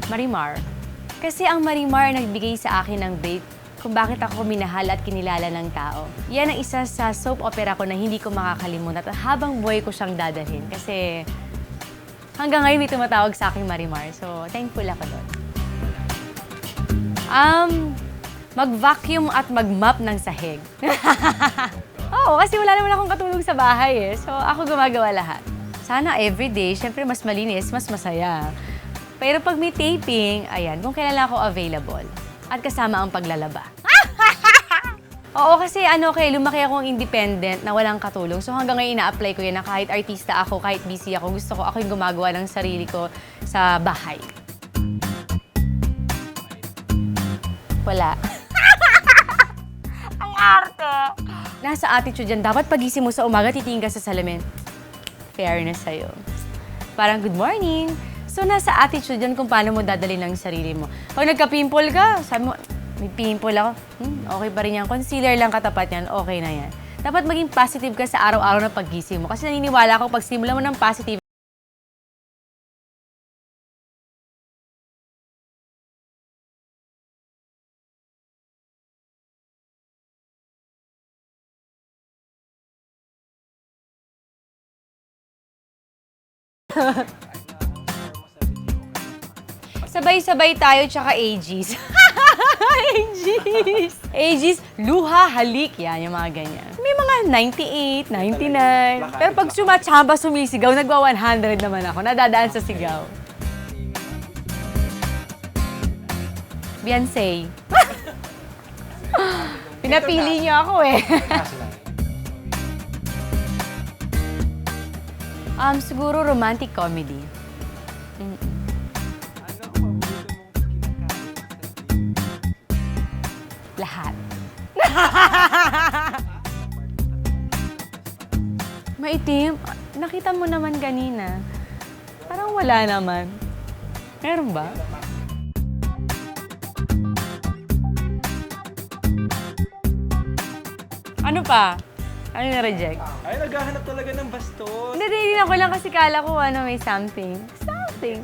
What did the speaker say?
Marimar. Kasi ang Marimar nagbigay sa akin ng bait kung bakit ako minahal at kinilala ng tao. Yan ang isa sa soap opera ko na hindi ko makakalimutan at habang buhay ko siyang dadalhin. Kasi hanggang ngayon may tumatawag sa akin Marimar. So, thankful ako doon. Mag-vacuum at mag-mop ng sahig. Oo, kasi wala naman akong katulong sa bahay eh. So, ako gumagawa lahat. Sana everyday, syempre mas malinis, mas masaya. Pero pag may taping, ayan, kung kailan ako available. At kasama ang paglalaba. Oo, kasi lumaki akong independent na walang katulong. So hanggang ngayon ina-apply ko yan na kahit artista ako, kahit busy ako, gusto ko ako yung gumagawa ng sarili ko sa bahay. Wala. Ang arte! Nasa attitude yan. Dapat pagising mo sa umaga, titingin ka sa salamin. Fairness sa'yo. Parang good morning. So, nasa attitude yan kung paano mo dadalhin ang sarili mo. Pag nagka-pimple ka, sabi mo, may pimple ako, okay pa rin yan. Concealer lang katapat yan, okay na yan. Dapat maging positive ka sa araw-araw na paggising mo. Kasi naniniwala ako, pag simula mo ng positive, sabay-sabay tayo tsaka ages. Ages! Ages, luha, halik. Yan, yung mga ganyan. May mga 98, 99. Pero pag sumatsamba, sumisigaw, nagwa 100 naman ako. Nadadaan sa sigaw. Beyonce. Pinapili niyo ako eh. Siguro romantic comedy. Lahat. Maitim? Nakita mo naman kanina. Parang wala naman. Meron ba? Ano pa? Ano na-reject? Ay, naghahanap talaga ng bastos. Hindi, ako lang kasi kala ko may something. Something.